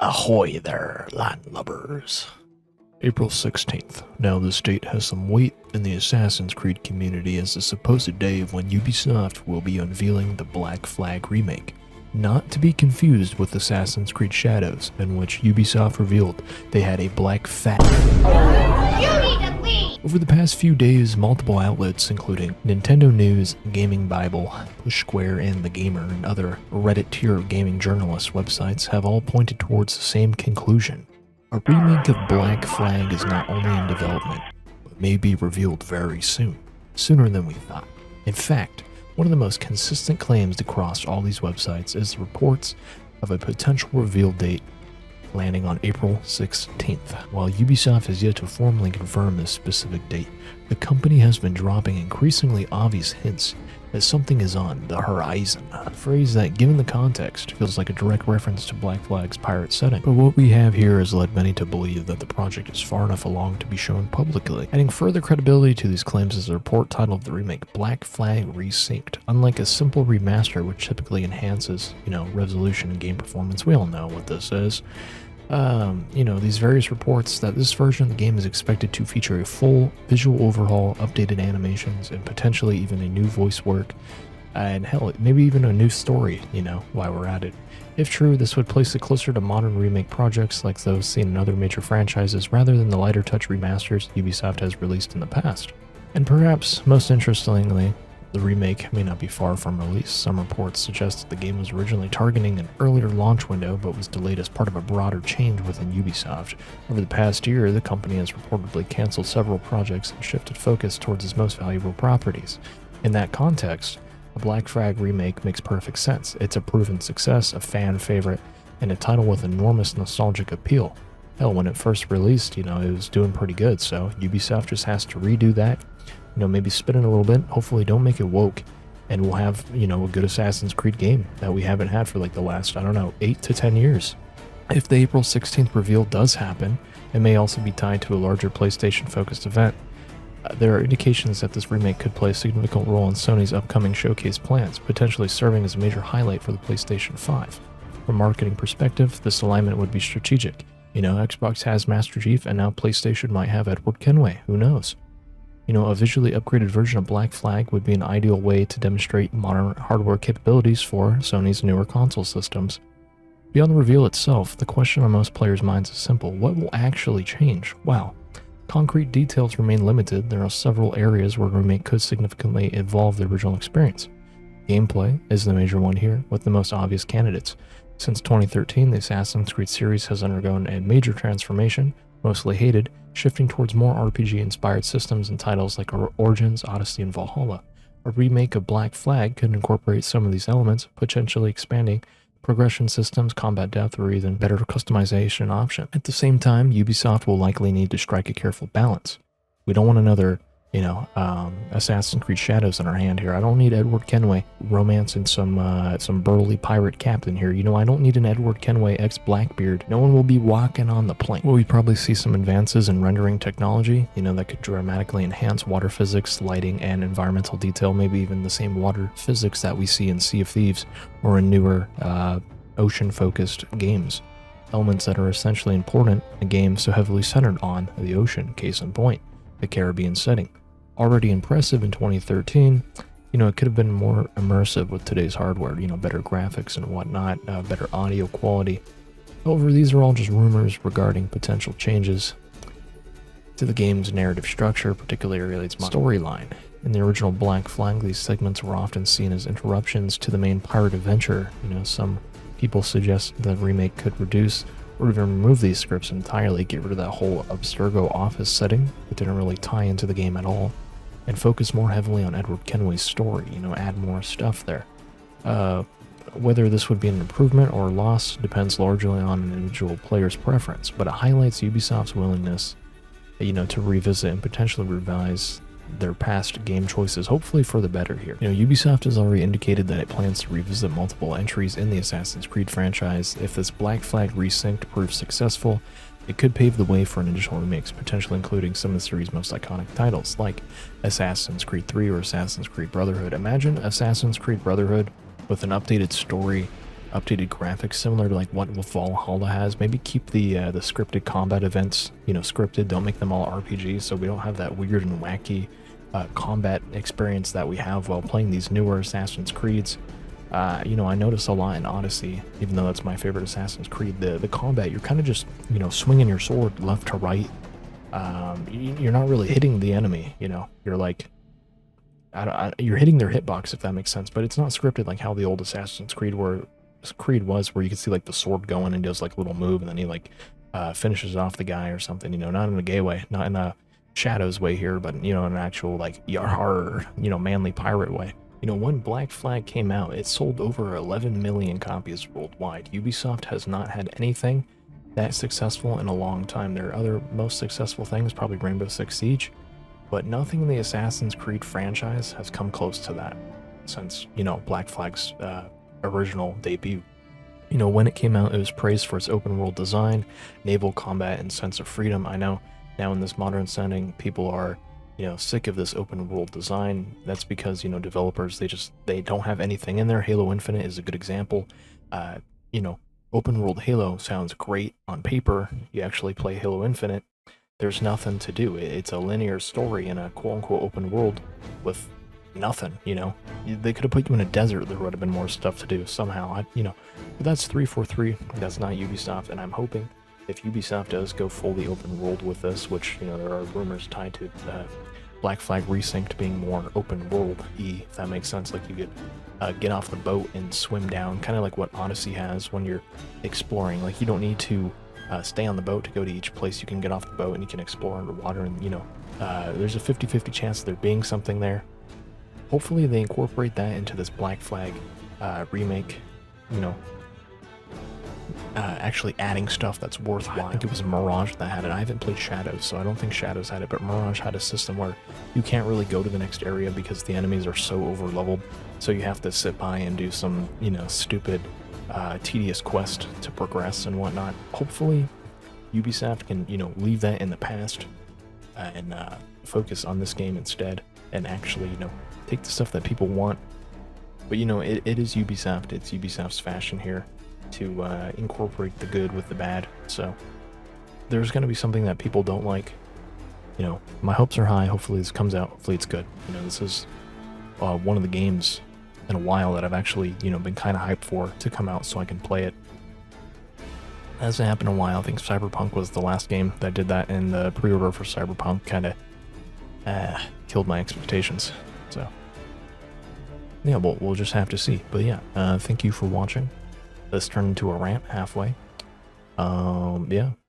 Ahoy there, landlubbers. April 16th. Now this date has some weight in the Assassin's Creed community as the supposed day of when Ubisoft will be unveiling the Black Flag Remake. Not to be confused with Assassin's Creed Shadows, in which Ubisoft revealed they had a black fat. Over the past few days, multiple outlets including Nintendo News, Gaming Bible, Push Square, and The Gamer, and other Reddit tier of gaming journalist websites have all pointed towards the same conclusion. A remake of Black Flag is not only in development, but may be revealed very soon, sooner than we thought. In fact, one of the most consistent claims across all these websites is reports of a potential reveal date landing on April 16th. While Ubisoft has yet to formally confirm this specific date, the company has been dropping increasingly obvious hints that something is on the horizon. A phrase that, given the context, feels like a direct reference to Black Flag's pirate setting. But what we have here has led many to believe that the project is far enough along to be shown publicly. Adding further credibility to these claims is the report titled the remake Black Flag Resynced. Unlike a simple remaster, which typically enhances, resolution and game performance, we all know what this is. These various reports that this version of the game is expected to feature a full visual overhaul, updated animations, and potentially even a new voice work, and hell, maybe even a new story, while we're at it. If true, this would place it closer to modern remake projects like those seen in other major franchises rather than the lighter touch remasters Ubisoft has released in the past. And perhaps, most interestingly, the remake may not be far from release. Some reports suggest that the game was originally targeting an earlier launch window but was delayed as part of a broader change within Ubisoft. Over the past year, the company has reportedly canceled several projects and shifted focus towards its most valuable properties. In that context, a Black Flag remake makes perfect sense. It's a proven success, a fan favorite, and a title with enormous nostalgic appeal. Hell, when it first released, it was doing pretty good, so Ubisoft just has to redo that. Maybe spin it a little bit, hopefully don't make it woke, and we'll have, a good Assassin's Creed game that we haven't had for like the last, 8 to 10 years. If the April 16th reveal does happen, it may also be tied to a larger PlayStation-focused event. There are indications that this remake could play a significant role in Sony's upcoming showcase plans, potentially serving as a major highlight for the PlayStation 5. From a marketing perspective, this alignment would be strategic. Xbox has Master Chief, and now PlayStation might have Edward Kenway, who knows? A visually upgraded version of Black Flag would be an ideal way to demonstrate modern hardware capabilities for Sony's newer console systems. Beyond the reveal itself, the question on most players' minds is simple: what will actually change? Well, concrete details remain limited. There are several areas where a remake could significantly evolve the original experience. Gameplay is the major one here, with the most obvious candidates. Since 2013, the Assassin's Creed series has undergone a major transformation, mostly hated, shifting towards more RPG-inspired systems and titles like Origins, Odyssey, and Valhalla. A remake of Black Flag could incorporate some of these elements, potentially expanding progression systems, combat depth, or even better customization option. At the same time, Ubisoft will likely need to strike a careful balance. We don't want another, Assassin's Creed Shadows in our hand here. I don't need Edward Kenway romancing some burly pirate captain here. I don't need an Edward Kenway ex-Blackbeard. No one will be walking on the plane. Will we probably see some advances in rendering technology, that could dramatically enhance water physics, lighting, and environmental detail, maybe even the same water physics that we see in Sea of Thieves or in newer ocean-focused games. Elements that are essentially important in a game so heavily centered on the ocean, case in point, the Caribbean setting. Already impressive in 2013, it could have been more immersive with today's hardware, better graphics and whatnot, better audio quality. However, these are all just rumors regarding potential changes to the game's narrative structure, particularly its storyline. In the original Black Flag, these segments were often seen as interruptions to the main pirate adventure. Some people suggest the remake could reduce or even remove these scripts entirely, get rid of that whole Abstergo office setting that didn't really tie into the game at all, and focus more heavily on Edward Kenway's story, add more stuff there. Whether this would be an improvement or a loss depends largely on an individual player's preference, but it highlights Ubisoft's willingness, to revisit and potentially revise their past game choices, hopefully for the better here. Ubisoft has already indicated that it plans to revisit multiple entries in the Assassin's Creed franchise. If this Black Flag Resynced proves successful, it could pave the way for an additional remakes, potentially including some of the series' most iconic titles, like Assassin's Creed 3 or Assassin's Creed Brotherhood. Imagine Assassin's Creed Brotherhood with an updated story, updated graphics similar to like what Valhalla has. Maybe keep the scripted combat events, you know, scripted. Don't make them all RPGs, so we don't have that weird and wacky combat experience that we have while playing these newer Assassin's Creeds. You know, I notice a lot in Odyssey, even though that's my favorite Assassin's Creed. The combat, you're kind of just, you know, swinging your sword left to right. You're not really hitting the enemy. You know, you're like, you're hitting their hitbox, if that makes sense. But it's not scripted like how the old Assassin's Creed was, where you can see like the sword going and does like a little move, and then he like finishes off the guy or something. You know, not in a gay way, not in a Shadows way here, but you know, in an actual like yarhar, you know, manly pirate way. You know, when Black Flag came out, it sold over 11 million copies worldwide. Ubisoft has not had anything that successful in a long time. Their other most successful things, probably Rainbow Six Siege, but nothing in the Assassin's Creed franchise has come close to that since, you know, Black Flag's original debut. You know, when it came out, it was praised for its open world design, naval combat, and sense of freedom. I know now in this modern setting, people are, you know, sick of this open world design. That's because, you know, developers, they don't have anything in there. Halo Infinite is a good example. You know, open world Halo sounds great on paper. You actually play Halo Infinite, there's nothing to do. It's a linear story in a quote-unquote open world with nothing, you know. They could have put you in a desert, there would have been more stuff to do somehow, you know. But that's 343, that's not Ubisoft, and I'm hoping if Ubisoft does go fully open world with this, which, you know, there are rumors tied to Black Flag Resynced being more open world-y, if that makes sense. Like you could get off the boat and swim down, kind of like what Odyssey has when you're exploring. Like you don't need to stay on the boat to go to each place. You can get off the boat and you can explore underwater, and you know, there's a 50-50 chance of there being something there. Hopefully they incorporate that into this Black Flag remake, you know, actually adding stuff that's worthwhile. I think it was Mirage that had it. I haven't played Shadows, so I don't think Shadows had it, but Mirage had a system where you can't really go to the next area because the enemies are so over-leveled, so you have to sit by and do some, you know, stupid tedious quest to progress and whatnot. Hopefully Ubisoft can, you know, leave that in the past and focus on this game instead, and actually, you know, take the stuff that people want. But you know, it is Ubisoft. It's Ubisoft's fashion here to incorporate the good with the bad. So there's going to be something that people don't like. You know, my hopes are high. Hopefully this comes out. Hopefully it's good. You know, this is one of the games in a while that I've actually, you know, been kind of hyped for to come out so I can play it. It hasn't happened in a while. I think Cyberpunk was the last game that did that, and the pre-order for Cyberpunk kind of killed my expectations. So yeah, we'll just have to see. But yeah, thank you for watching. This turned into a rant halfway. Yeah,